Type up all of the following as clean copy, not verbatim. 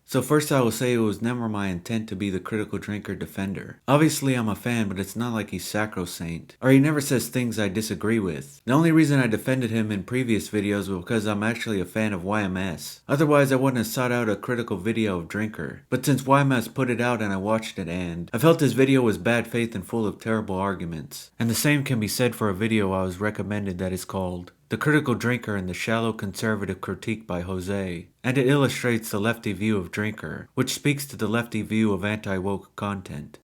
So first I will say it was never my intent to be the critical drinker defender. Obviously I'm a fan, but it's not like he's sacrosanct, or he never says things I disagree with. The only reason I defended him in previous videos was because I'm actually a fan of YMS. Otherwise I wouldn't have sought out a critical video of Drinker. But since YMS put it out and I watched it, and I felt his video was bad faith and full of terrible arguments. And the same can be said for a video I was recommended that is called The Critical Drinker and the Shallow Conservative Critique by Jose, and it illustrates the lefty view of Drinker, which speaks to the lefty view of anti-woke content.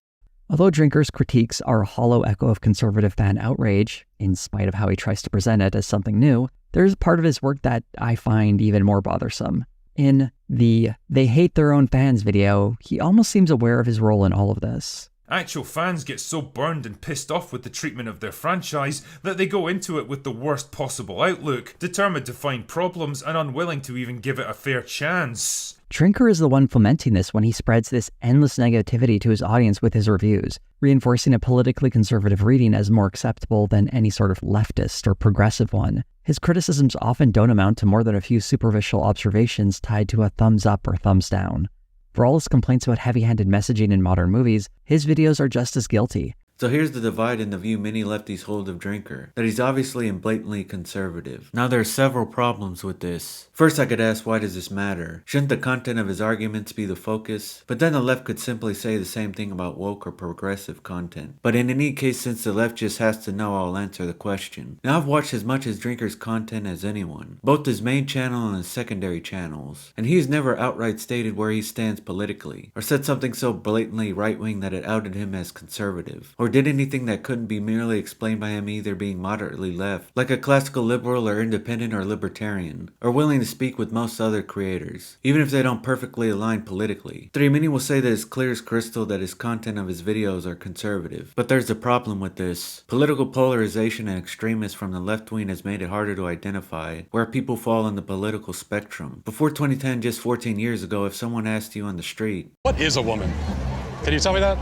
Although Drinker's critiques are a hollow echo of conservative fan outrage, in spite of how he tries to present it as something new, there's a part of his work that I find even more bothersome. In the They Hate Their Own Fans video, he almost seems aware of his role in all of this. Actual fans get so burned and pissed off with the treatment of their franchise that they go into it with the worst possible outlook, determined to find problems and unwilling to even give it a fair chance. Drinker is the one fomenting this when he spreads this endless negativity to his audience with his reviews, reinforcing a politically conservative reading as more acceptable than any sort of leftist or progressive one. His criticisms often don't amount to more than a few superficial observations tied to a thumbs up or thumbs down. For all his complaints about heavy-handed messaging in modern movies, his videos are just as guilty. So here's the divide in the view many lefties hold of Drinker, that he's obviously and blatantly conservative. Now there are several problems with this. First I could ask, why does this matter? Shouldn't the content of his arguments be the focus? But then the left could simply say the same thing about woke or progressive content. But in any case, since the left just has to know, I'll answer the question. Now I've watched as much as Drinker's content as anyone, both his main channel and his secondary channels, and he's never outright stated where he stands politically, or said something so blatantly right-wing that it outed him as conservative, or did anything that couldn't be merely explained by him either being moderately left, like a classical liberal or independent or libertarian, or willing to speak with most other creators, even if they don't perfectly align politically. 3. Many will say that it's clear as crystal that his content of his videos are conservative, but there's a problem with this. Political polarization and extremists from the left wing has made it harder to identify where people fall on the political spectrum. Before 2010, just 14 years ago, if someone asked you on the street, "What is a woman?" Can you tell me that?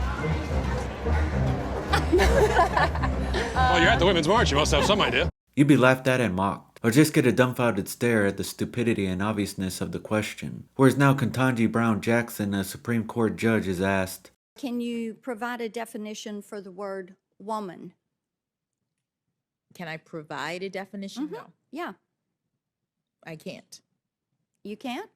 Well, you're at the Women's March. You must have some idea. you'd be laughed at and mocked, or just get a dumbfounded stare at the stupidity and obviousness of the question. Whereas now Ketanji Brown Jackson, a Supreme Court judge, is asked, Can you provide a definition for the word woman? Can I provide a definition? Mhm. No, Yeah, I can't. you can't?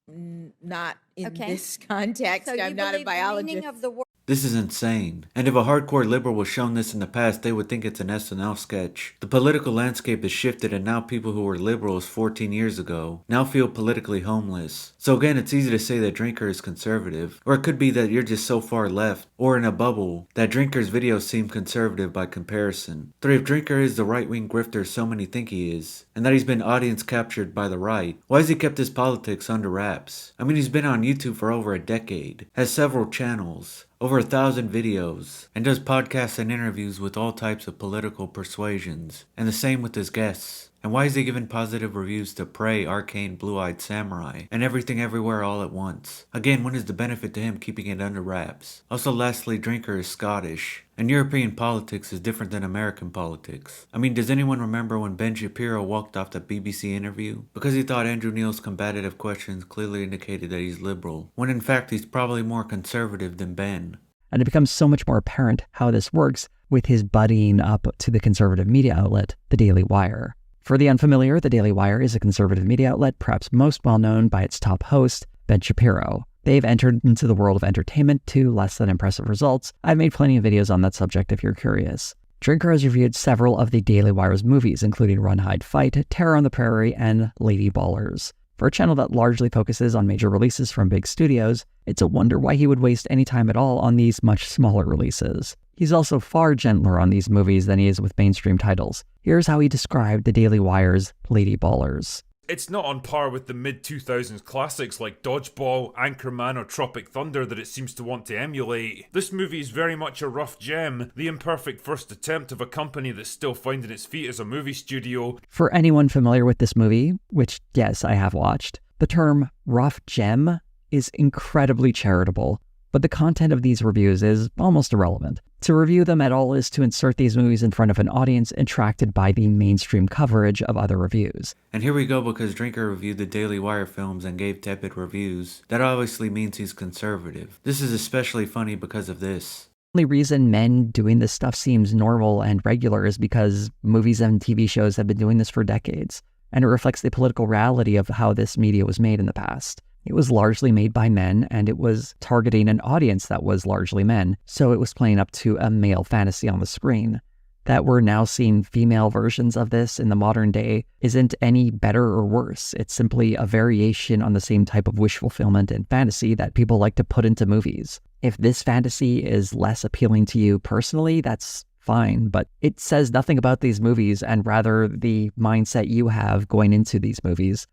Not in Okay. this context. So you I'm not a believe the meaning biologist. of the word this is insane. And if a hardcore liberal was shown this in the past, they would think it's an SNL sketch. The political landscape has shifted, and now people who were liberals 14 years ago now feel politically homeless. So again, it's easy to say that Drinker is conservative, or it could be that you're just so far left, or in a bubble, that Drinker's videos seem conservative by comparison. 3. If Drinker is the right-wing grifter so many think he is, and that he's been audience captured by the right, why has he kept his politics under wraps? I mean, he's been on YouTube for over a decade, has several channels, over 1,000 videos, and does podcasts and interviews with all types of political persuasions, and the same with his guests. And why is he giving positive reviews to Prey, Arcane, Blue-Eyed Samurai, and Everything Everywhere All at Once? Again, when is the benefit to him keeping it under wraps? Also, lastly, Drinker is Scottish, and European politics is different than American politics. I mean, does anyone remember when Ben Shapiro walked off the BBC interview because he thought Andrew Neil's combative questions clearly indicated that he's liberal, when in fact he's probably more conservative than Ben? And it becomes so much more apparent how this works with his buddying up to the conservative media outlet, the Daily Wire. For the unfamiliar, the Daily Wire is a conservative media outlet perhaps most well known by its top host, Ben Shapiro. They've entered into the world of entertainment to less than impressive results. I've made plenty of videos on that subject if you're curious. Drinker has reviewed several of the Daily Wire's movies, including Run, Hide, Fight, Terror on the Prairie, and Lady Ballers. For a channel that largely focuses on major releases from big studios, it's a wonder why he would waste any time at all on these much smaller releases. He's also far gentler on these movies than he is with mainstream titles. Here's how he described the Daily Wire's Lady Ballers. It's not on par with the mid-2000s classics like Dodgeball, Anchorman or Tropic Thunder that it seems to want to emulate. This movie is very much a rough gem, the imperfect first attempt of a company that's still finding its feet as a movie studio. For anyone familiar with this movie, which yes, I have watched, the term rough gem is incredibly charitable, but the content of these reviews is almost irrelevant. To review them at all is to insert these movies in front of an audience attracted by the mainstream coverage of other reviews. And here we go, because Drinker reviewed the Daily Wire films and gave tepid reviews. That obviously means he's conservative. This is especially funny because of this. The only reason men doing this stuff seems normal and regular is because movies and TV shows have been doing this for decades, and it reflects the political reality of how this media was made in the past. It was largely made by men, and it was targeting an audience that was largely men, so it was playing up to a male fantasy on the screen. That we're now seeing female versions of this in the modern day isn't any better or worse. It's simply a variation on the same type of wish fulfillment and fantasy that people like to put into movies. If this fantasy is less appealing to you personally, that's fine, but it says nothing about these movies and rather the mindset you have going into these movies.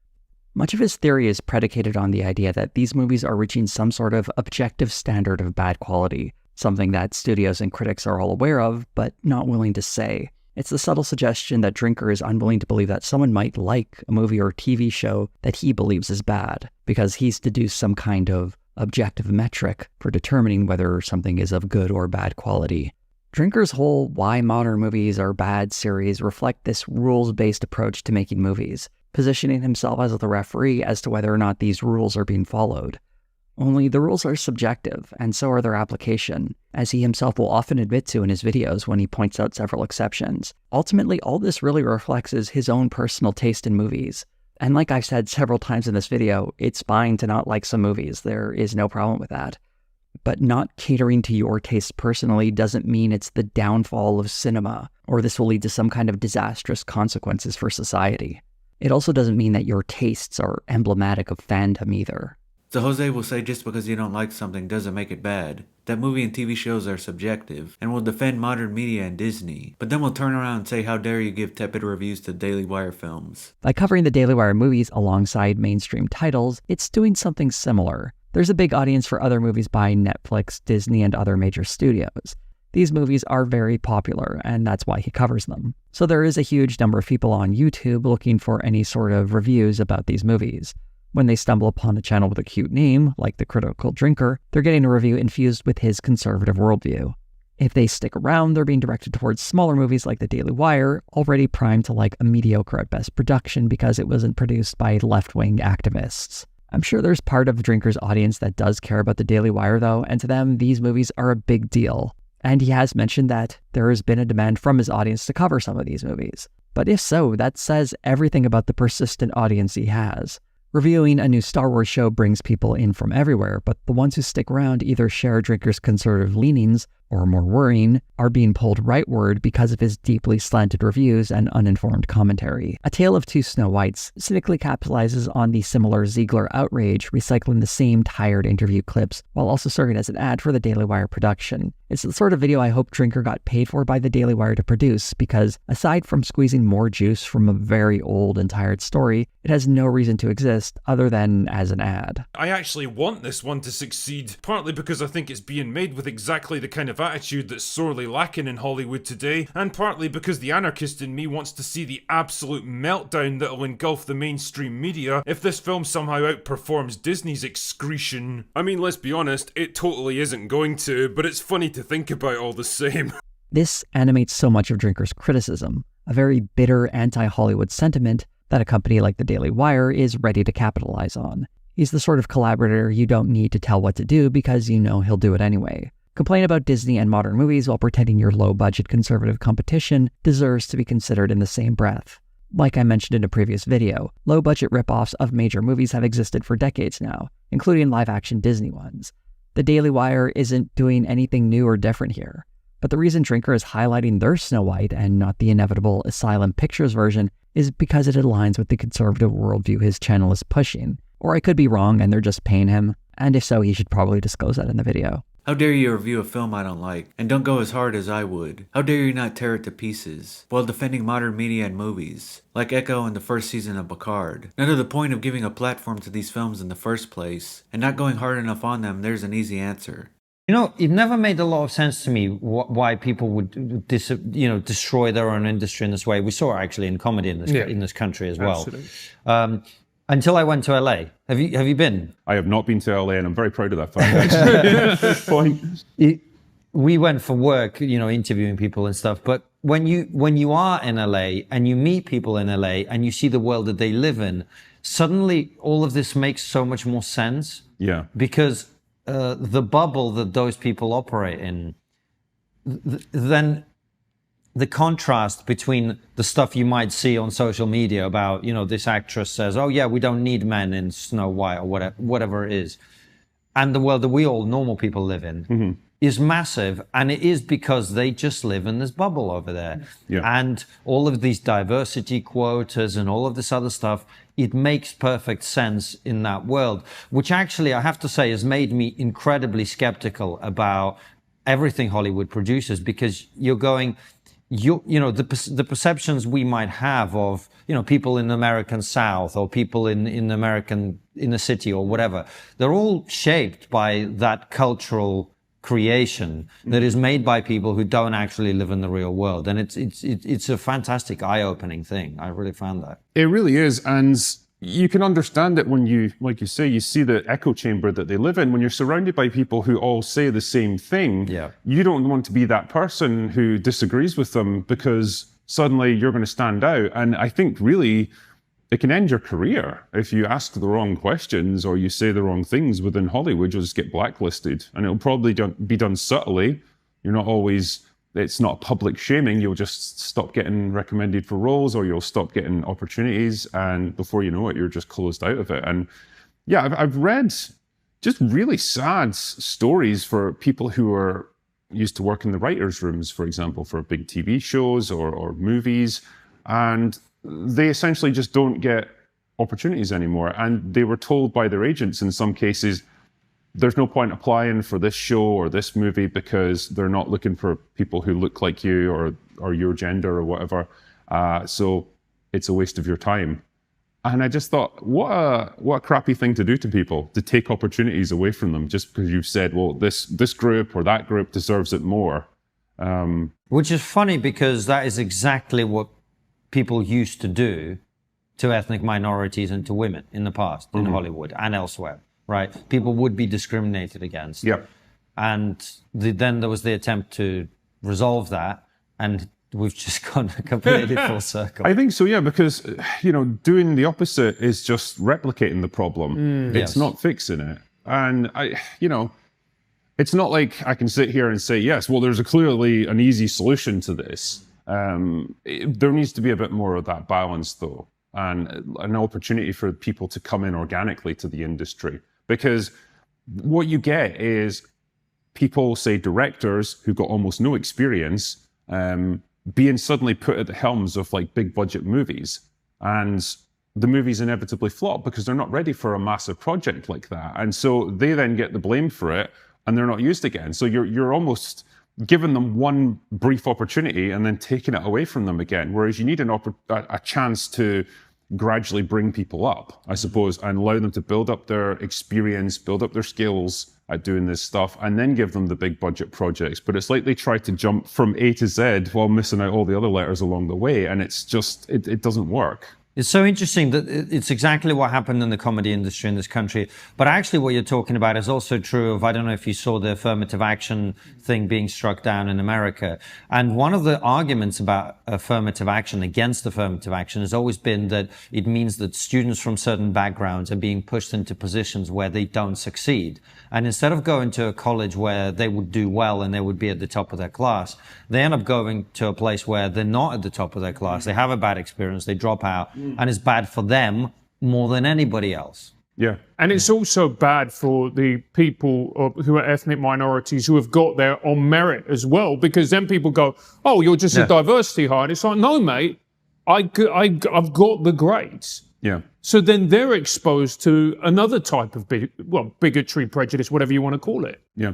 Much of his theory is predicated on the idea that these movies are reaching some sort of objective standard of bad quality, something that studios and critics are all aware of, but not willing to say. It's the subtle suggestion that Drinker is unwilling to believe that someone might like a movie or TV show that he believes is bad, because he's deduced some kind of objective metric for determining whether something is of good or bad quality. Drinker's whole Why Modern Movies Are Bad series reflect this rules-based approach to making movies, positioning himself as the referee as to whether or not these rules are being followed. Only the rules are subjective, and so are their application, as he himself will often admit to in his videos when he points out several exceptions. Ultimately, all this really reflects is his own personal taste in movies. And like I've said several times in this video, it's fine to not like some movies. There is no problem with that. But not catering to your taste personally doesn't mean it's the downfall of cinema, or this will lead to some kind of disastrous consequences for society. It also doesn't mean that your tastes are emblematic of fandom either. So Jose will say just because you don't like something doesn't make it bad. That movie and TV shows are subjective, and will defend modern media and Disney. But then we'll turn around and say, how dare you give tepid reviews to Daily Wire films. By covering the Daily Wire movies alongside mainstream titles, it's doing something similar. There's a big audience for other movies by Netflix, Disney, and other major studios. These movies are very popular, and that's why he covers them. So there is a huge number of people on YouTube looking for any sort of reviews about these movies. When they stumble upon a channel with a cute name, like The Critical Drinker, they're getting a review infused with his conservative worldview. If they stick around, they're being directed towards smaller movies like The Daily Wire, already primed to like a mediocre at best production because it wasn't produced by left-wing activists. I'm sure there's part of Drinker's audience that does care about The Daily Wire though, and to them, these movies are a big deal. And he has mentioned that there has been a demand from his audience to cover some of these movies. But if so, that says everything about the persistent audience he has. Reviewing a new Star Wars show brings people in from everywhere, but the ones who stick around either share Drinker's conservative leanings, or more worrying, are being pulled rightward because of his deeply slanted reviews and uninformed commentary. A Tale of Two Snow Whites cynically capitalizes on the similar Ziegler outrage, recycling the same tired interview clips, while also serving as an ad for the Daily Wire production. It's the sort of video I hope Drinker got paid for by the Daily Wire to produce, because aside from squeezing more juice from a very old and tired story, it has no reason to exist other than as an ad. I actually want this one to succeed, partly because I think it's being made with exactly the kind of attitude that's sorely lacking in Hollywood today, and partly because the anarchist in me wants to see the absolute meltdown that'll engulf the mainstream media if this film somehow outperforms Disney's excretion. I mean, let's be honest, it totally isn't going to, but it's funny to think about all the same. This animates so much of Drinker's criticism, a very bitter anti-Hollywood sentiment that a company like the Daily Wire is ready to capitalize on. He's the sort of collaborator you don't need to tell what to do because you know he'll do it anyway. Complain about Disney and modern movies while pretending your low-budget conservative competition deserves to be considered in the same breath. Like I mentioned in a previous video, low-budget ripoffs of major movies have existed for decades now, including live-action Disney ones. The Daily Wire isn't doing anything new or different here, but the reason Drinker is highlighting their Snow White and not the inevitable Asylum Pictures version is because it aligns with the conservative worldview his channel is pushing. Or I could be wrong and they're just paying him, and if so, he should probably disclose that in the video. How dare you review a film I don't like, and don't go as hard as I would? How dare you not tear it to pieces, while defending modern media and movies, like Echo in the first season of Picard? None of the point of giving a platform to these films in the first place, and not going hard enough on them, there's an easy answer. You know, it never made a lot of sense to me why people would destroy their own industry in this way. We saw it actually in comedy in this country as well. Absolutely. Until I went to LA. Have you been? I have not been to LA, and I'm very proud of that fact. Actually. we went for work, interviewing people and stuff. But when you are in LA and you meet people in LA and you see the world that they live in, suddenly all of this makes so much more sense. Yeah. Because the bubble that those people operate in, then the contrast between the stuff you might see on social media about, this actress says, oh yeah, we don't need men in Snow White or whatever it is, and the world that we all normal people live in is massive. And it is because they just live in this bubble over there. Yeah. And all of these diversity quotas and all of this other stuff, it makes perfect sense in that world, which actually, I have to say, has made me incredibly skeptical about everything Hollywood produces, because you're going, the perceptions we might have of, people in the American South or people in the city or whatever, they're all shaped by that cultural creation that is made by people who don't actually live in the real world. And it's a fantastic, eye-opening thing. I really found that. It really is. And you can understand it when you, like you say, you see the echo chamber that they live in. When you're surrounded by people who all say the same thing, you don't want to be that person who disagrees with them, because suddenly you're going to stand out. And I think really it can end your career if you ask the wrong questions or you say the wrong things within Hollywood. You'll just get blacklisted, and it'll probably be done subtly. You're not always, it's not public shaming. You'll just stop getting recommended for roles, or you'll stop getting opportunities, and before you know it, you're just closed out of it. And yeah, I've read just really sad stories for people who are used to work in the writers' rooms, for example, for big TV shows or movies, and they essentially just don't get opportunities anymore. And they were told by their agents in some cases, there's no point applying for this show or this movie because they're not looking for people who look like you or your gender or whatever. So it's a waste of your time. And I just thought, what a crappy thing to do to people, to take opportunities away from them just because you've said, well, this group or that group deserves it more. Which is funny, because that is exactly what people used to do to ethnic minorities and to women in the past in Hollywood and elsewhere, right? People would be discriminated against. Yep. And then there was the attempt to resolve that, and we've just gone completely full circle. I think so, yeah, because, doing the opposite is just replicating the problem. It's not fixing it. And it's not like I can sit here and say, yes, well, there's clearly an easy solution to this. There needs to be a bit more of that balance, though, and an opportunity for people to come in organically to the industry. Because what you get is people, say directors who got almost no experience, being suddenly put at the helms of like big budget movies, and the movies inevitably flop because they're not ready for a massive project like that, and so they then get the blame for it, and they're not used again. So you're almost giving them one brief opportunity and then taking it away from them again. Whereas you need a chance to gradually bring people up, I suppose, and allow them to build up their experience, build up their skills at doing this stuff, and then give them the big budget projects. But it's like they try to jump from A to Z while missing out all the other letters along the way. And it's just, it doesn't work. It's so interesting that it's exactly what happened in the comedy industry in this country. But actually what you're talking about is also true of, I don't know if you saw the affirmative action thing being struck down in America. And one of the arguments about affirmative action, against affirmative action, has always been that it means that students from certain backgrounds are being pushed into positions where they don't succeed. And instead of going to a college where they would do well and they would be at the top of their class, they end up going to a place where they're not at the top of their class. They have a bad experience, they drop out, and it's bad for them more than anybody else. Yeah. And it's also bad for the people who are ethnic minorities who have got there on merit as well, because then people go, oh, you're just a diversity hire. And it's like, no, mate, I've got the grades. Yeah. So then they're exposed to another type of bigotry, prejudice, whatever you want to call it. Yeah.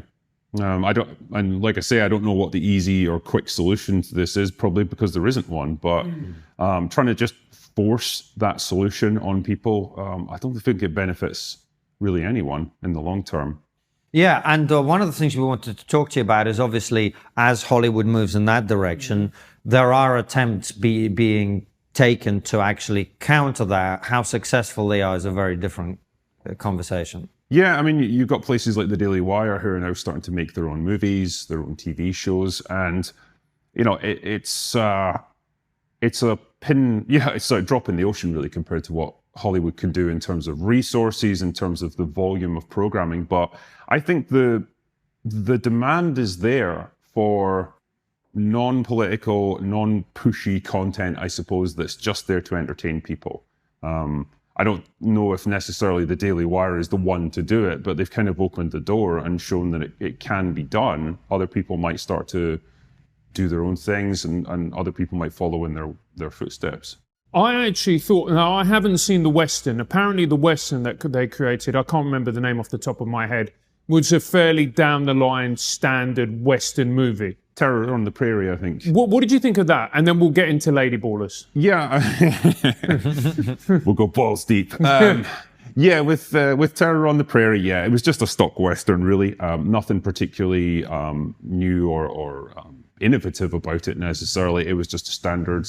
And like I say, I don't know what the easy or quick solution to this is, probably because there isn't one, but trying to just force that solution on people, I don't think it benefits really anyone in the long term. Yeah, and one of the things we wanted to talk to you about is obviously as Hollywood moves in that direction, there are attempts being taken to actually counter that. How successful they are is a very different conversation. Yeah, I mean, you've got places like the Daily Wire who are now starting to make their own movies, their own TV shows, and it's a pin. Yeah, it's a drop in the ocean really compared to what Hollywood can do in terms of resources, in terms of the volume of programming. But I think the demand is there for non-political, non-pushy content, I suppose, that's just there to entertain people. I don't know if necessarily the Daily Wire is the one to do it, but they've kind of opened the door and shown that it can be done. Other people might start to do their own things, and other people might follow in their footsteps. I actually thought, now I haven't seen the Western. Apparently the Western that they created, I can't remember the name off the top of my head, was a fairly down-the-line standard Western movie. Terror on the Prairie, I think. What did you think of that? And then we'll get into Lady Ballers. Yeah, we'll go balls deep. Yeah, with Terror on the Prairie, yeah, it was just a stock Western, really. Nothing particularly new or innovative about it necessarily. It was just a standard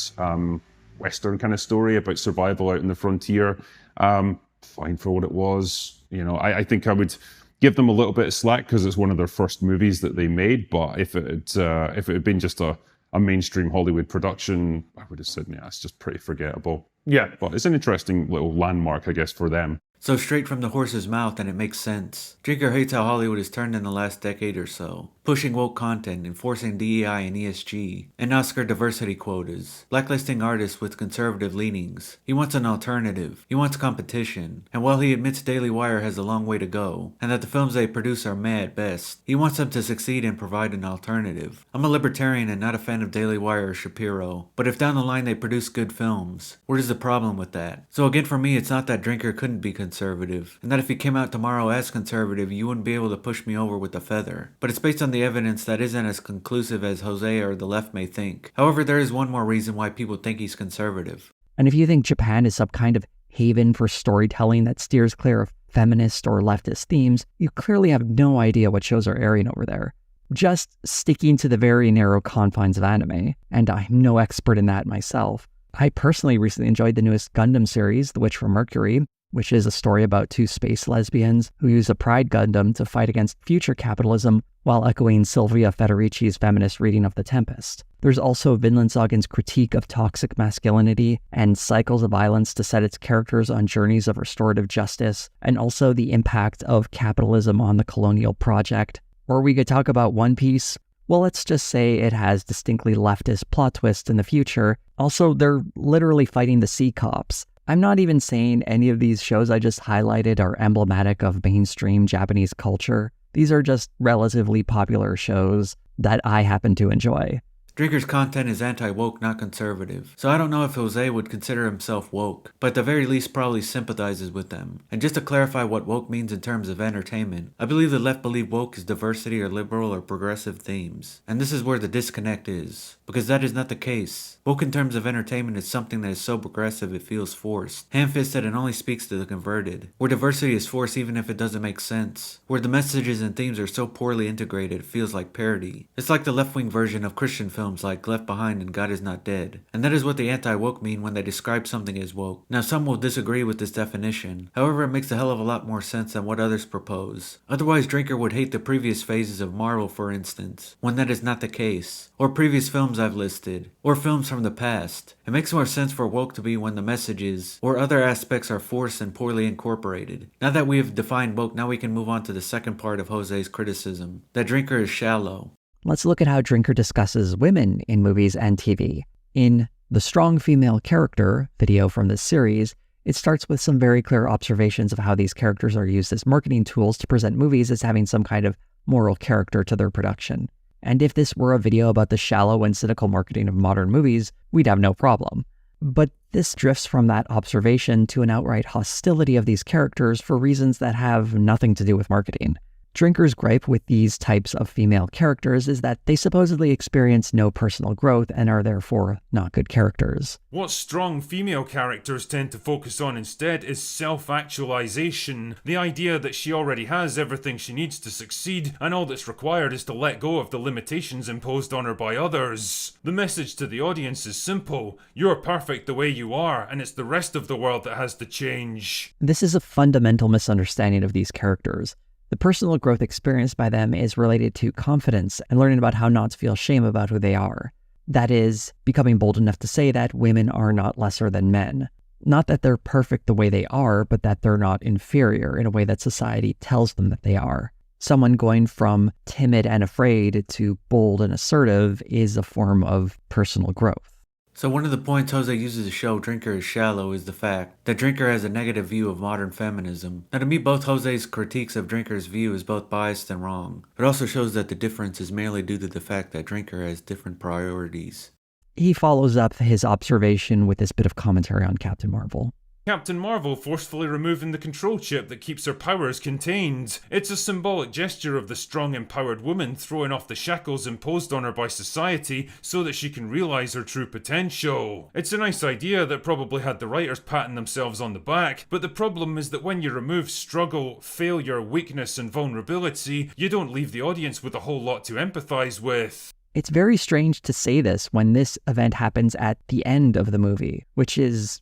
Western kind of story about survival out in the frontier. Fine for what it was. I think I would give them a little bit of slack because it's one of their first movies that they made. But if it had been just a mainstream Hollywood production, I would have said, yeah, it's just pretty forgettable. Yeah. But it's an interesting little landmark, I guess, for them. So straight from the horse's mouth, and it makes sense. Drinker hates how Hollywood has turned in the last decade or so, pushing woke content, enforcing DEI and ESG, and Oscar diversity quotas, blacklisting artists with conservative leanings. He wants an alternative. He wants competition. And while he admits Daily Wire has a long way to go, and that the films they produce are meh at best, he wants them to succeed and provide an alternative. I'm a libertarian and not a fan of Daily Wire or Shapiro, but if down the line they produce good films, what is the problem with that? So again, for me, it's not that Drinker couldn't be conservative, and that if he came out tomorrow as conservative, you wouldn't be able to push me over with a feather. But it's based on the evidence that isn't as conclusive as Jose or the left may think. However, there is one more reason why people think he's conservative. And if you think Japan is some kind of haven for storytelling that steers clear of feminist or leftist themes, you clearly have no idea what shows are airing over there. Just sticking to the very narrow confines of anime, and I'm no expert in that myself. I personally recently enjoyed the newest Gundam series, The Witch from Mercury, which is a story about two space lesbians who use a pride Gundam to fight against future capitalism while echoing Sylvia Federici's feminist reading of The Tempest. There's also Vinland Sagan's critique of toxic masculinity and cycles of violence to set its characters on journeys of restorative justice, and also the impact of capitalism on the colonial project. Or we could talk about One Piece. Well, let's just say it has distinctly leftist plot twists in the future. Also, they're literally fighting the sea cops. I'm not even saying any of these shows I just highlighted are emblematic of mainstream Japanese culture. These are just relatively popular shows that I happen to enjoy. Drinker's content is anti-woke, not conservative. So I don't know if Jose would consider himself woke, but at the very least probably sympathizes with them. And just to clarify what woke means in terms of entertainment, I believe the left believe woke is diversity or liberal or progressive themes. And this is where the disconnect is, because that is not the case. Woke in terms of entertainment is something that is so progressive it feels forced, ham-fisted, and only speaks to the converted. Where diversity is forced even if it doesn't make sense. Where the messages and themes are so poorly integrated it feels like parody. It's like the left-wing version of Christian films like Left Behind and God Is Not Dead. And that is what the anti-woke mean when they describe something as woke. Now some will disagree with this definition, however it makes a hell of a lot more sense than what others propose. Otherwise Drinker would hate the previous phases of Marvel, for instance, when that is not the case. Or previous films I've listed. Or films from the past. It makes more sense for woke to be when the messages or other aspects are forced and poorly incorporated. Now that we have defined woke, now we can move on to the second part of Jose's criticism. That Drinker is shallow. Let's look at how Drinker discusses women in movies and TV. In The Strong Female Character video from this series, it starts with some very clear observations of how these characters are used as marketing tools to present movies as having some kind of moral character to their production. And if this were a video about the shallow and cynical marketing of modern movies, we'd have no problem. But this drifts from that observation to an outright hostility of these characters for reasons that have nothing to do with marketing. Drinker's gripe with these types of female characters is that they supposedly experience no personal growth and are therefore not good characters. What strong female characters tend to focus on instead is self-actualization, the idea that she already has everything she needs to succeed, and all that's required is to let go of the limitations imposed on her by others. The message to the audience is simple: you're perfect the way you are, and it's the rest of the world that has to change. This is a fundamental misunderstanding of these characters. The personal growth experienced by them is related to confidence and learning about how not to feel shame about who they are. That is, becoming bold enough to say that women are not lesser than men. Not that they're perfect the way they are, but that they're not inferior in a way that society tells them that they are. Someone going from timid and afraid to bold and assertive is a form of personal growth. So one of the points Jose uses to show Drinker is shallow is the fact that Drinker has a negative view of modern feminism. Now to me, both Jose's critiques of Drinker's view is both biased and wrong. It also shows that the difference is merely due to the fact that Drinker has different priorities. He follows up his observation with this bit of commentary on Captain Marvel. Captain Marvel forcefully removing the control chip that keeps her powers contained. It's a symbolic gesture of the strong, empowered woman throwing off the shackles imposed on her by society so that she can realize her true potential. It's a nice idea that probably had the writers patting themselves on the back, but the problem is that when you remove struggle, failure, weakness, and vulnerability, you don't leave the audience with a whole lot to empathize with. It's very strange to say this when this event happens at the end of the movie, which is,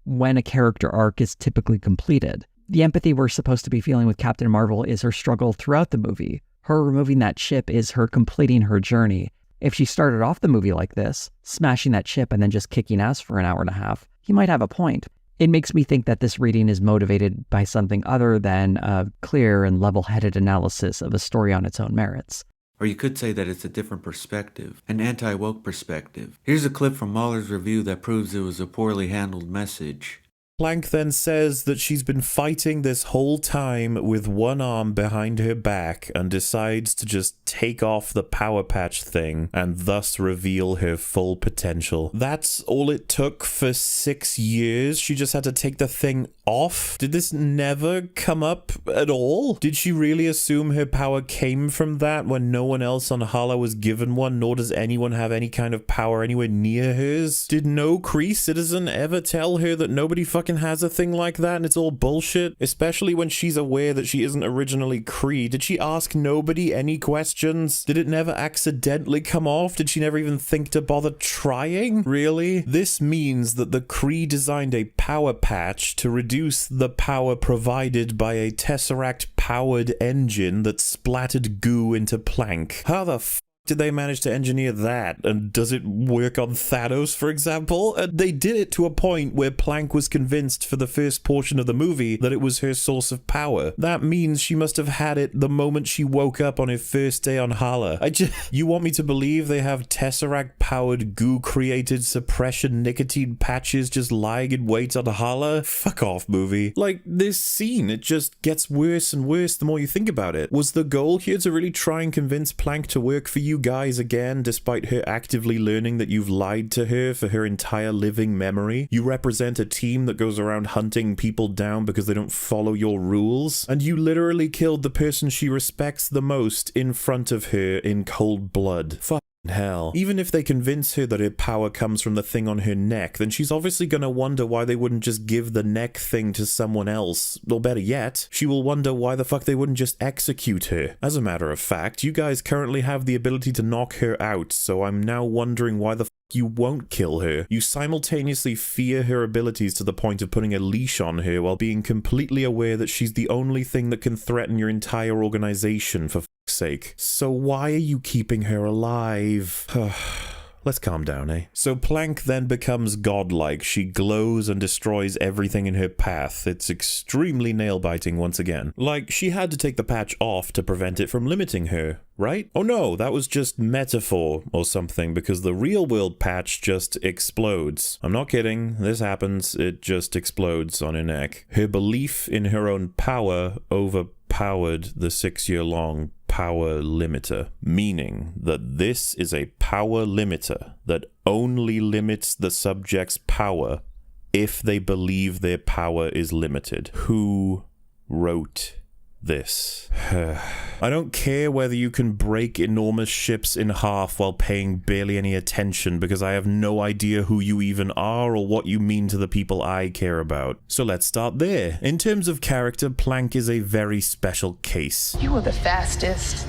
when a character arc is typically completed. The empathy we're supposed to be feeling with Captain Marvel is her struggle throughout the movie. Her removing that chip is her completing her journey. If she started off the movie like this, smashing that chip and then just kicking ass for an hour and a half, he might have a point. It makes me think that this reading is motivated by something other than a clear and level-headed analysis of a story on its own merits. Or you could say that it's a different perspective, an anti-woke perspective. Here's a clip from Mahler's review that proves it was a poorly handled message. Planck then says that she's been fighting this whole time with one arm behind her back and decides to just take off the power patch thing and thus reveal her full potential. That's all it took for 6 years? She just had to take the thing off? Did this never come up at all? Did she really assume her power came from that when no one else on Hala was given one, nor does anyone have any kind of power anywhere near hers? Did no Kree citizen ever tell her that nobody fucking has a thing like that and it's all bullshit? Especially when she's aware that she isn't originally Kree. Did she ask nobody any questions? Did it never accidentally come off? Did she never even think to bother trying? Really? This means that the Kree designed a power patch to reduce the power provided by a Tesseract-powered engine that splattered goo into Planck. How the f*** did they manage to engineer that? And does it work on Thanos, for example? They did it to a point where Planck was convinced for the first portion of the movie that it was her source of power. That means she must have had it the moment she woke up on her first day on Hala. You want me to believe they have Tesseract-powered goo-created suppression nicotine patches just lying in wait on Hala? Fuck off, movie. Like, this scene, it just gets worse and worse the more you think about it. Was the goal here to really try and convince Planck to work for you guys again, despite her actively learning that you've lied to her for her entire living memory? You represent a team that goes around hunting people down because they don't follow your rules, and you literally killed the person she respects the most in front of her in cold blood. Fuck. Hell, even if they convince her that her power comes from the thing on her neck, then she's obviously gonna wonder why they wouldn't just give the neck thing to someone else. Or better yet, she will wonder why the fuck they wouldn't just execute her. As a matter of fact, you guys currently have the ability to knock her out, so I'm now wondering why the you won't kill her. You simultaneously fear her abilities to the point of putting a leash on her while being completely aware that she's the only thing that can threaten your entire organization, for fuck's sake. So why are you keeping her alive? Let's calm down, eh? So Planck then becomes godlike. She glows and destroys everything in her path. It's extremely nail-biting once again. Like, she had to take the patch off to prevent it from limiting her, right? Oh no, that was just metaphor or something, because the real-world patch just explodes. I'm not kidding, this happens, it just explodes on her neck. Her belief in her own power overpowered the 6-year-long power limiter, meaning that this is a power limiter that only limits the subject's power if they believe their power is limited. Who wrote this. I don't care whether you can break enormous ships in half while paying barely any attention, because I have no idea who you even are or what you mean to the people I care about. So let's start there. In terms of character, Plank is a very special case. You were the fastest,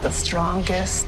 the strongest,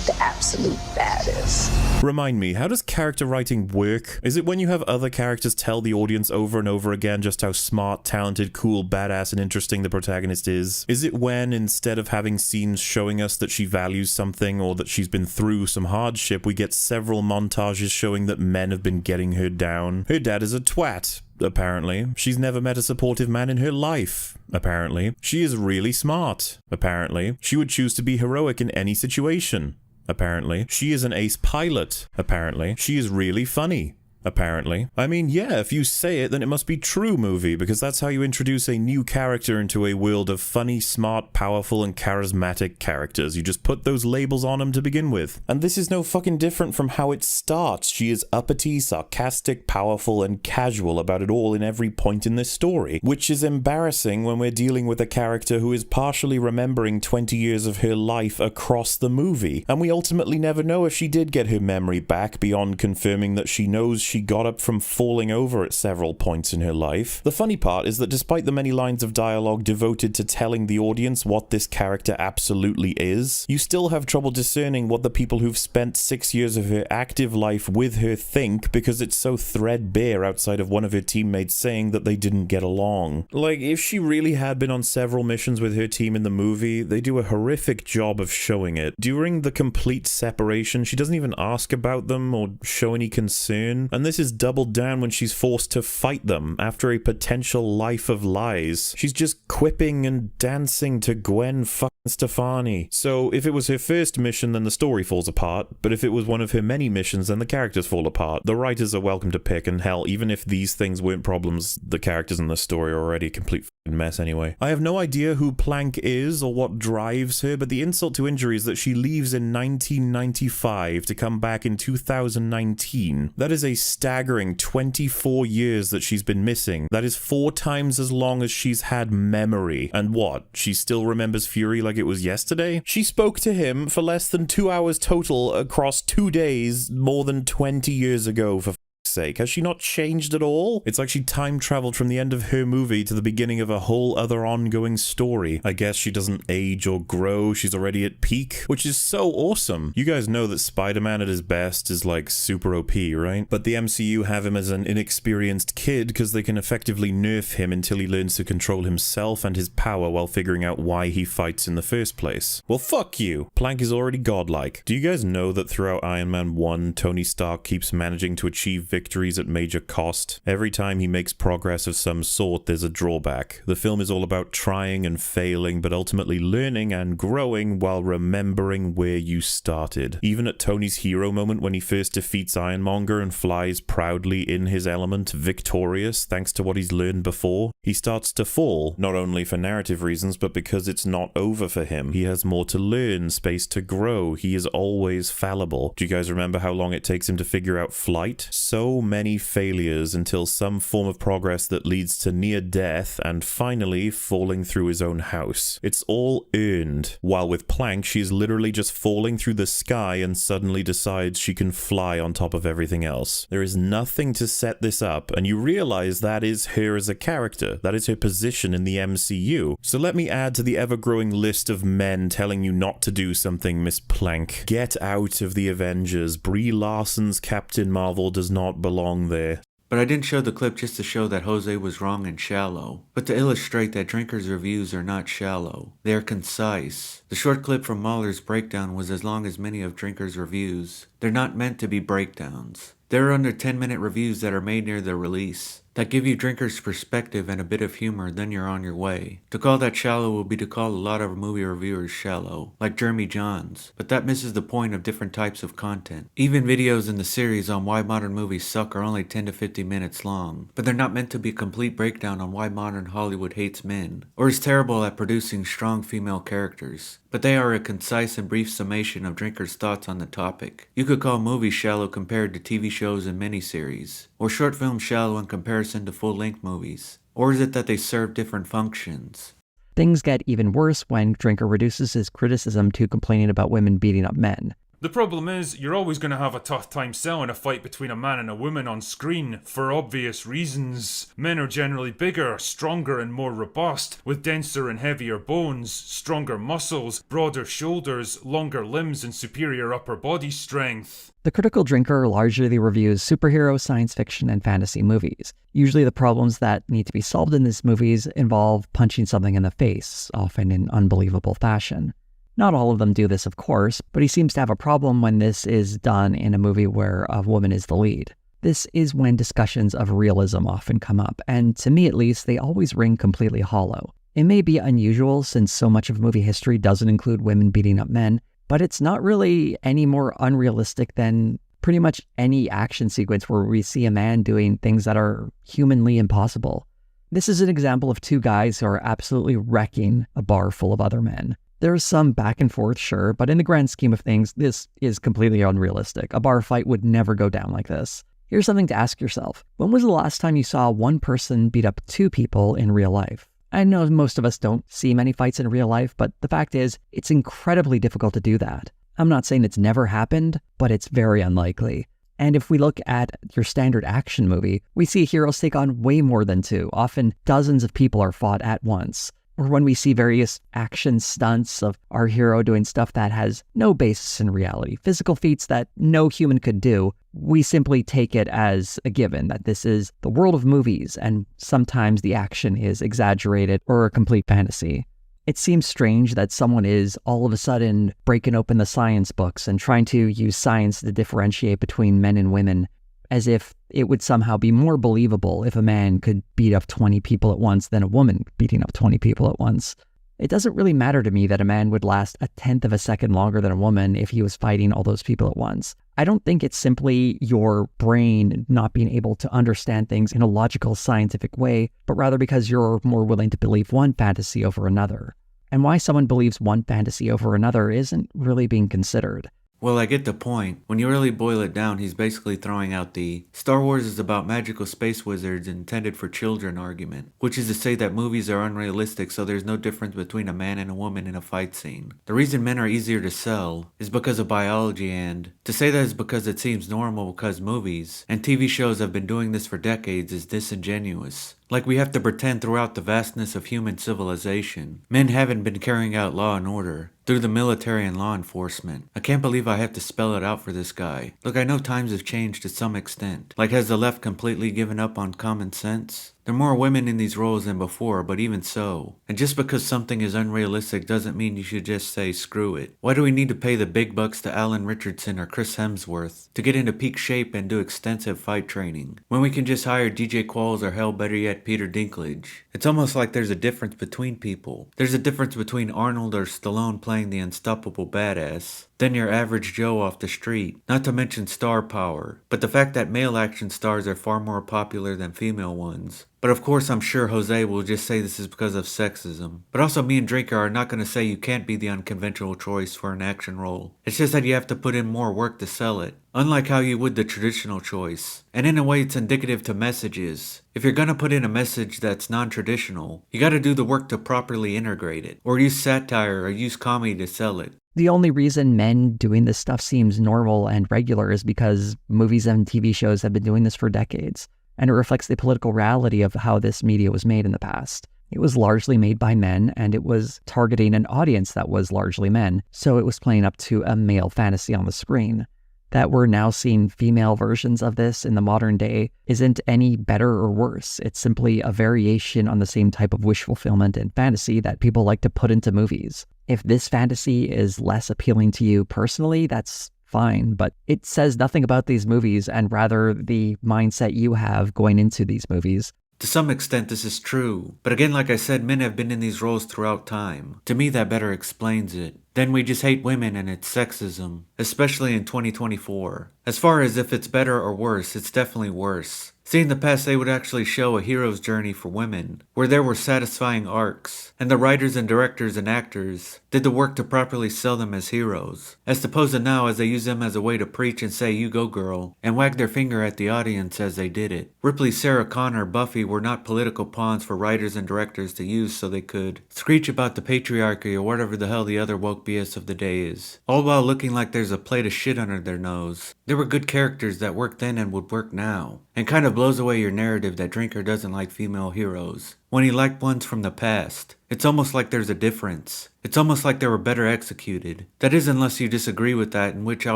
the absolute baddest. Remind me, how does character writing work? Is it when you have other characters tell the audience over and over again just how smart, talented, cool, badass, and interesting the protagonist is? Is it when, instead of having scenes showing us that she values something or that she's been through some hardship, we get several montages showing that men have been getting her down? Her dad is a twat. Apparently. She's never met a supportive man in her life. Apparently. She is really smart. Apparently. She would choose to be heroic in any situation. Apparently. She is an ace pilot. Apparently. She is really funny. Apparently. I mean, yeah, if you say it, then it must be true, movie, because that's how you introduce a new character into a world of funny, smart, powerful, and charismatic characters. You just put those labels on them to begin with. And this is no fucking different from how it starts. She is uppity, sarcastic, powerful, and casual about it all in every point in this story, which is embarrassing when we're dealing with a character who is partially remembering 20 years of her life across the movie. And we ultimately never know if she did get her memory back beyond confirming that she knows she got up from falling over at several points in her life. The funny part is that despite the many lines of dialogue devoted to telling the audience what this character absolutely is, you still have trouble discerning what the people who've spent 6 years of her active life with her think, because it's so threadbare outside of one of her teammates saying that they didn't get along. Like, if she really had been on several missions with her team in the movie, they do a horrific job of showing it. During the complete separation, she doesn't even ask about them or show any concern, and this is doubled down when she's forced to fight them after a potential life of lies. She's just quipping and dancing to Gwen fucking Stefani. So if it was her first mission, then the story falls apart, but if it was one of her many missions, then the characters fall apart. The writers are welcome to pick, and hell, even if these things weren't problems, the characters in the story are already a complete mess anyway. I have no idea who Plank is or what drives her, but the insult to injury is that she leaves in 1995 to come back in 2019. That is a staggering 24 years that she's been missing. That is 4 times as long as she's had memory. And what? She still remembers Fury like it was yesterday? She spoke to him for less than 2 hours total across 2 days more than 20 years ago, for sake. Has she not changed at all? It's like she time traveled from the end of her movie to the beginning of a whole other ongoing story. I guess she doesn't age or grow. She's already at peak, which is so awesome. You guys know that Spider-Man at his best is like super OP, right? But the MCU have him as an inexperienced kid because they can effectively nerf him until he learns to control himself and his power while figuring out why he fights in the first place. Well, fuck you. Plank is already godlike. Do you guys know that throughout Iron Man 1, Tony Stark keeps managing to achieve victories at major cost? Every time he makes progress of some sort, there's a drawback. The film is all about trying and failing, but ultimately learning and growing while remembering where you started. Even at Tony's hero moment when he first defeats Ironmonger and flies proudly in his element, victorious thanks to what he's learned before, he starts to fall, not only for narrative reasons, but because it's not over for him. He has more to learn, space to grow. He is always fallible. Do you guys remember how long it takes him to figure out flight? So many failures until some form of progress that leads to near death and finally falling through his own house. It's all earned. While with Plank, she's literally just falling through the sky and suddenly decides she can fly on top of everything else. There is nothing to set this up, and you realize that is her as a character. That is her position in the MCU. So let me add to the ever-growing list of men telling you not to do something, Miss Plank. Get out of the Avengers. Brie Larson's Captain Marvel does not belong there. But I didn't show the clip just to show that Jose was wrong and shallow, but to illustrate that Drinker's reviews are not shallow. They are concise. The short clip from Mahler's breakdown was as long as many of Drinker's reviews. They're not meant to be breakdowns. They're under 10-minute reviews that are made near the release, that give you Drinker's perspective and a bit of humor, then you're on your way. To call that shallow will be to call a lot of movie reviewers shallow, like Jeremy Johns, but that misses the point of different types of content. Even videos in the series on why modern movies suck are only 10 to 50 minutes long, but they're not meant to be a complete breakdown on why modern Hollywood hates men, or is terrible at producing strong female characters. But they are a concise and brief summation of Drinker's thoughts on the topic. You could call movies shallow compared to TV shows and miniseries, or short films shallow in comparison to full-length movies. Or is it that they serve different functions? Things get even worse when Drinker reduces his criticism to complaining about women beating up men. The problem is, you're always going to have a tough time selling a fight between a man and a woman on screen, for obvious reasons. Men are generally bigger, stronger and more robust, with denser and heavier bones, stronger muscles, broader shoulders, longer limbs and superior upper body strength. The Critical Drinker largely reviews superhero, science fiction, and fantasy movies. Usually the problems that need to be solved in these movies involve punching something in the face, often in unbelievable fashion. Not all of them do this, of course, but he seems to have a problem when this is done in a movie where a woman is the lead. This is when discussions of realism often come up, and to me at least, they always ring completely hollow. It may be unusual since so much of movie history doesn't include women beating up men, but it's not really any more unrealistic than pretty much any action sequence where we see a man doing things that are humanly impossible. This is an example of two guys who are absolutely wrecking a bar full of other men. There's some back and forth, sure, but in the grand scheme of things, this is completely unrealistic. A bar fight would never go down like this. Here's something to ask yourself. When was the last time you saw one person beat up two people in real life? I know most of us don't see many fights in real life, but the fact is, it's incredibly difficult to do that. I'm not saying it's never happened, but it's very unlikely. And if we look at your standard action movie, we see heroes take on way more than two. Often dozens of people are fought at once. Or when we see various action stunts of our hero doing stuff that has no basis in reality, physical feats that no human could do, we simply take it as a given that this is the world of movies, and sometimes the action is exaggerated or a complete fantasy. It seems strange that someone is all of a sudden breaking open the science books and trying to use science to differentiate between men and women, as if it would somehow be more believable if a man could beat up 20 people at once than a woman beating up 20 people at once. It doesn't really matter to me that a man would last a tenth of a second longer than a woman if he was fighting all those people at once. I don't think it's simply your brain not being able to understand things in a logical, scientific way, but rather because you're more willing to believe one fantasy over another. And why someone believes one fantasy over another isn't really being considered. Well, I get the point. When you really boil it down, he's basically throwing out the Star Wars is about magical space wizards intended for children argument, which is to say that movies are unrealistic, so there's no difference between a man and a woman in a fight scene. The reason men are easier to sell is because of biology, and to say that is because it seems normal because movies and TV shows have been doing this for decades is disingenuous. Like we have to pretend throughout the vastness of human civilization, men haven't been carrying out law and order through the military and law enforcement. I can't believe I have to spell it out for this guy. Look, I know times have changed to some extent. Like, has the left completely given up on common sense? There are more women in these roles than before, but even so. And just because something is unrealistic doesn't mean you should just say screw it. Why do we need to pay the big bucks to Alan Richardson or Chris Hemsworth to get into peak shape and do extensive fight training, when we can just hire DJ Qualls or hell better yet Peter Dinklage? It's almost like there's a difference between people. There's a difference between Arnold or Stallone playing the unstoppable badass than your average Joe off the street, not to mention star power. But the fact that male action stars are far more popular than female ones. But of course I'm sure Jose will just say this is because of sexism. But also me and Drinker are not going to say you can't be the unconventional choice for an action role. It's just that you have to put in more work to sell it, unlike how you would the traditional choice. And in a way it's indicative to messages. If you're going to put in a message that's non-traditional, you got to do the work to properly integrate it, or use satire or use comedy to sell it. The only reason men doing this stuff seems normal and regular is because movies and TV shows have been doing this for decades, and it reflects the political reality of how this media was made in the past. It was largely made by men, and it was targeting an audience that was largely men, so it was playing up to a male fantasy on the screen. That we're now seeing female versions of this in the modern day isn't any better or worse. It's simply a variation on the same type of wish fulfillment and fantasy that people like to put into movies. If this fantasy is less appealing to you personally, that's fine, but it says nothing about these movies and rather the mindset you have going into these movies. To some extent this is true, but again, like I said, men have been in these roles throughout time. To me that better explains it. Then we just hate women and it's sexism, especially in 2024. As far as if it's better or worse, it's definitely worse. See, in the past they would actually show a hero's journey for women, where there were satisfying arcs, and the writers and directors and actors did the work to properly sell them as heroes, as opposed to now as they use them as a way to preach and say you go girl, and wag their finger at the audience as they did it. Ripley's Sarah Connor, Buffy were not political pawns for writers and directors to use so they could screech about the patriarchy or whatever the hell the other woke BS of the day is, all while looking like there's a plate of shit under their nose. They were good characters that worked then and would work now, and kind of blows away your narrative that Drinker doesn't like female heroes, when he liked ones from the past. It's almost like there's a difference. It's almost like they were better executed. That is, unless you disagree with that, in which I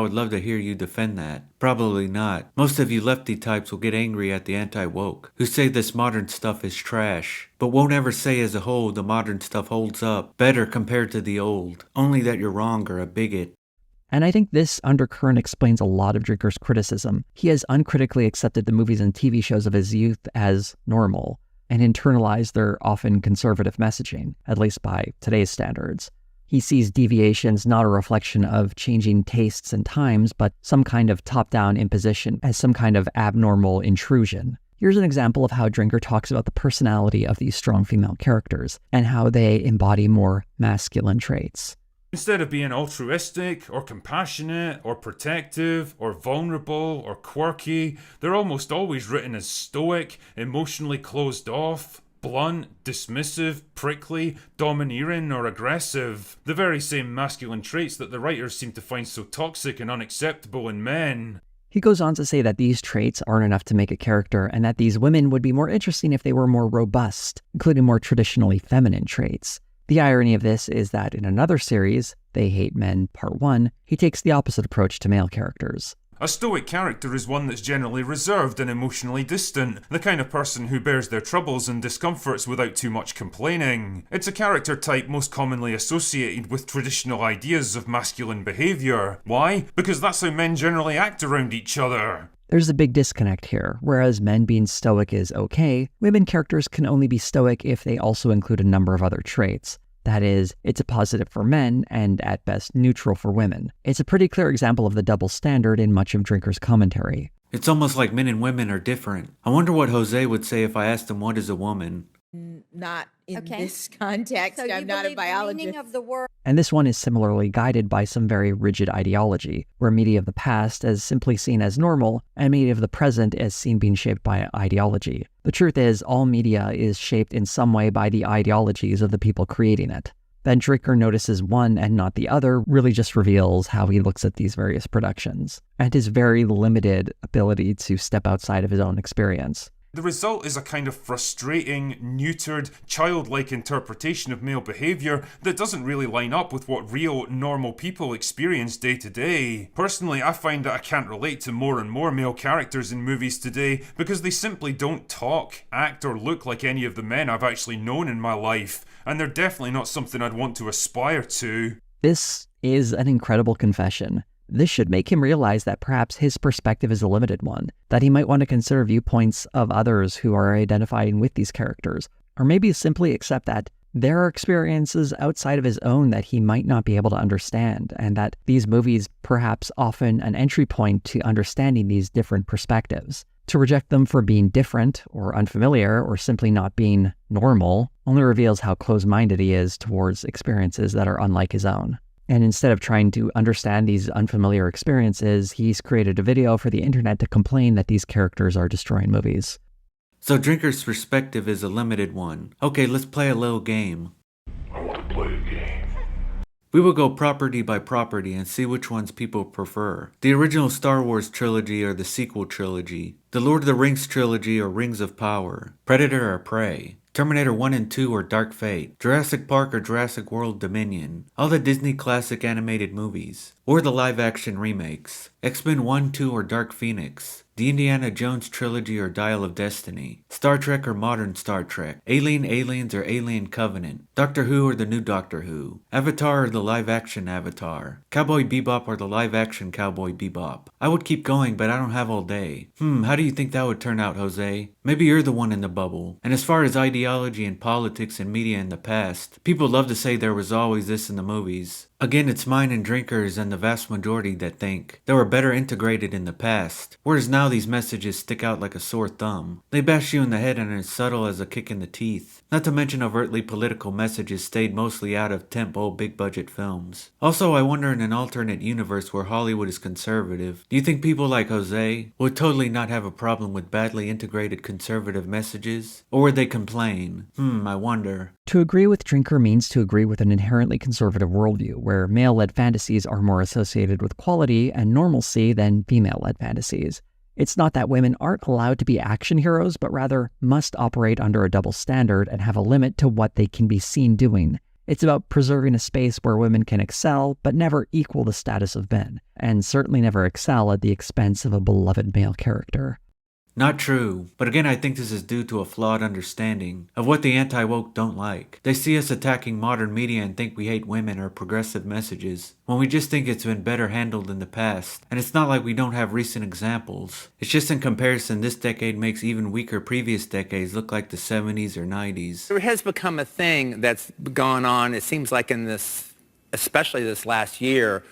would love to hear you defend that. Probably not. Most of you lefty types will get angry at the anti-woke, who say this modern stuff is trash, but won't ever say as a whole the modern stuff holds up better compared to the old. Only that you're wrong or a bigot. And I think this undercurrent explains a lot of Drinker's criticism. He has uncritically accepted the movies and TV shows of his youth as normal, and internalized their often conservative messaging, at least by today's standards. He sees deviations not a reflection of changing tastes and times, but some kind of top-down imposition as some kind of abnormal intrusion. Here's an example of how Drinker talks about the personality of these strong female characters, and how they embody more masculine traits. Instead of being altruistic, or compassionate, or protective, or vulnerable, or quirky, they're almost always written as stoic, emotionally closed off, blunt, dismissive, prickly, domineering, or aggressive. The very same masculine traits that the writers seem to find so toxic and unacceptable in men. He goes on to say that these traits aren't enough to make a character, and that these women would be more interesting if they were more robust, including more traditionally feminine traits. The irony of this is that in another series, They Hate Men Part 1, he takes the opposite approach to male characters. A stoic character is one that's generally reserved and emotionally distant, the kind of person who bears their troubles and discomforts without too much complaining. It's a character type most commonly associated with traditional ideas of masculine behaviour. Why? Because that's how men generally act around each other. There's a big disconnect here. Whereas men being stoic is okay, women characters can only be stoic if they also include a number of other traits. That is, it's a positive for men and at best neutral for women. It's a pretty clear example of the double standard in much of Drinker's commentary. It's almost like men and women are different. I wonder what Jose would say if I asked him what is a woman. Not in this context. So I'm not a The biologist. meaning of the word. And this one is similarly guided by some very rigid ideology, where media of the past is simply seen as normal, and media of the present is seen being shaped by ideology. The truth is, all media is shaped in some way by the ideologies of the people creating it. Then Drinker notices one and not the other really just reveals how he looks at these various productions, and his very limited ability to step outside of his own experience. The result is a kind of frustrating, neutered, childlike interpretation of male behaviour that doesn't really line up with what real, normal people experience day to day. Personally, I find that I can't relate to more and more male characters in movies today because they simply don't talk, act, or look like any of the men I've actually known in my life, and they're definitely not something I'd want to aspire to. This is an incredible confession. This should make him realize that perhaps his perspective is a limited one, that he might want to consider viewpoints of others who are identifying with these characters, or maybe simply accept that there are experiences outside of his own that he might not be able to understand, and that these movies perhaps offer an entry point to understanding these different perspectives. To reject them for being different, or unfamiliar, or simply not being normal, only reveals how close-minded he is towards experiences that are unlike his own. And instead of trying to understand these unfamiliar experiences, he's created a video for the internet to complain that these characters are destroying movies. So Drinker's perspective is a limited one. Okay, let's play a little game. I want to play a game. We will go property by property and see which ones people prefer. The original Star Wars trilogy or the sequel trilogy. The Lord of the Rings trilogy or Rings of Power. Predator or Prey. Terminator 1 and 2 or Dark Fate, Jurassic Park or Jurassic World Dominion, all the Disney classic animated movies, or the live-action remakes, X-Men 1, 2 or Dark Phoenix, the Indiana Jones trilogy or Dial of Destiny, Star Trek or modern Star Trek, Alien Aliens or Alien Covenant, Doctor Who or the new Doctor Who, Avatar or the live-action Avatar, Cowboy Bebop or the live-action Cowboy Bebop. I would keep going, but I don't have all day. How do you think that would turn out, Jose? Maybe you're the one in the bubble. And as far as ideology and politics and media in the past, people love to say there was always this in the movies. Again, it's mine and drinkers and the vast majority that think they were better integrated in the past, whereas now these messages stick out like a sore thumb. They bash you in the head and are as subtle as a kick in the teeth. Not to mention overtly political messages stayed mostly out of tentpole big budget films. Also, I wonder in an alternate universe where Hollywood is conservative, do you think people like Jose would totally not have a problem with badly integrated conservative messages? Or would they complain? I wonder. To agree with Drinker means to agree with an inherently conservative worldview, where male-led fantasies are more associated with quality and normalcy than female-led fantasies. It's not that women aren't allowed to be action heroes, but rather must operate under a double standard and have a limit to what they can be seen doing. It's about preserving a space where women can excel, but never equal the status of men, and certainly never excel at the expense of a beloved male character. Not true, but again I think this is due to a flawed understanding of what the anti-woke don't like. They see us attacking modern media and think we hate women or progressive messages, when we just think it's been better handled in the past. And it's not like we don't have recent examples. It's just in comparison this decade makes even weaker previous decades look like the 70s or 90s. There has become a thing that's gone on, it seems like in this, especially this last year,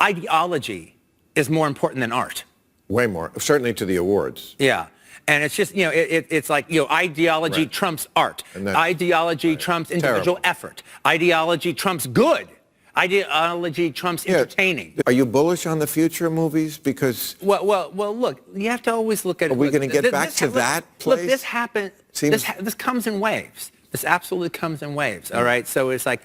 ideology is more important than art. Way more, certainly to the awards. Yeah. And it's just, it's like, ideology trumps art. Ideology trumps individual effort. Ideology trumps good. Ideology trumps entertaining. Are you bullish on the future of movies? Because... Well, look, you have to always look at... Are we going to get back to that place? Look, this happens... This comes in waves. This absolutely comes in waves, all right? So it's like,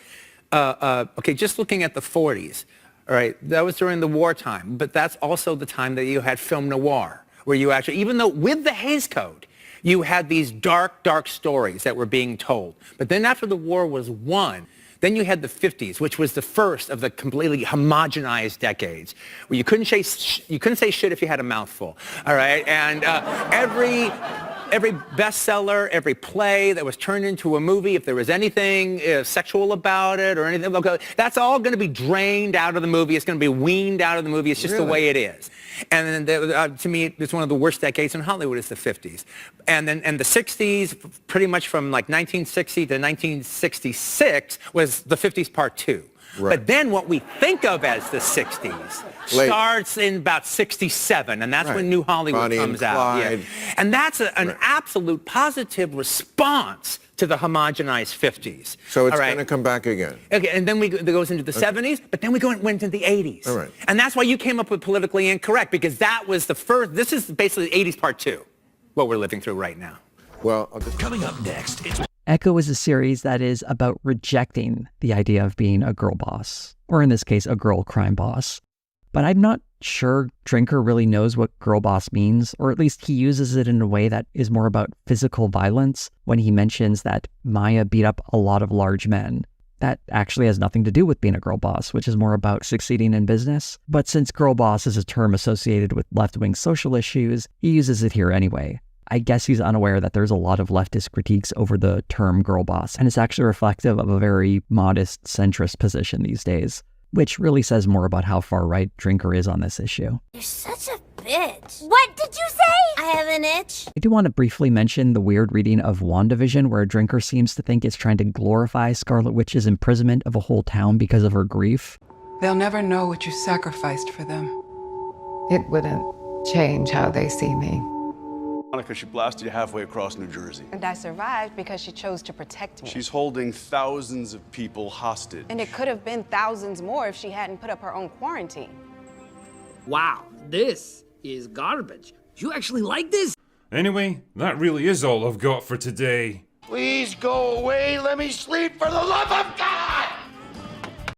okay, just looking at the 40s, all right, that was during the wartime, but that's also the time that you had film noir, where you actually, even though with the Hays Code, you had these dark, dark stories that were being told. But then after the war was won, then you had the 50s, which was the first of the completely homogenized decades, where you couldn't say shit if you had a mouthful, all right? And every bestseller, every play that was turned into a movie, if there was anything sexual about it or anything, that's all going to be drained out of the movie. It's going to be weaned out of the movie. It's just the way it is. And then, to me, it's one of the worst decades in Hollywood is the 50s. And the 60s, pretty much from like 1960 to 1966, was the 50s part 2. Right. But then what we think of as the 60s starts in about 67, and that's when New Hollywood comes out. Yeah. And that's an absolute positive response to the homogenized 50s. So it's going to come back again. Okay, and then it goes into the 70s, but then we went into the 80s. All right. And that's why you came up with Politically Incorrect, because that was the first, this is basically 80s part 2, what we're living through right now. Well, coming up next, Echo is a series that is about rejecting the idea of being a girl boss, or in this case, a girl crime boss. But I'm not sure Drinker really knows what girl boss means, or at least he uses it in a way that is more about physical violence when he mentions that Maya beat up a lot of large men. That actually has nothing to do with being a girl boss, which is more about succeeding in business. But since girl boss is a term associated with left-wing social issues, he uses it here anyway. I guess he's unaware that there's a lot of leftist critiques over the term girl boss, and it's actually reflective of a very modest centrist position these days, which really says more about how far right Drinker is on this issue. You're such a bitch. What did you say? I have an itch. I do want to briefly mention the weird reading of WandaVision, where Drinker seems to think it's trying to glorify Scarlet Witch's imprisonment of a whole town because of her grief. They'll never know what you sacrificed for them. It wouldn't change how they see me. Monica, she blasted you halfway across New Jersey. And I survived because she chose to protect me. She's holding thousands of people hostage. And it could have been thousands more if she hadn't put up her own quarantine. Wow, this is garbage. You actually like this? Anyway, that really is all I've got for today. Please go away. Let me sleep for the love of God!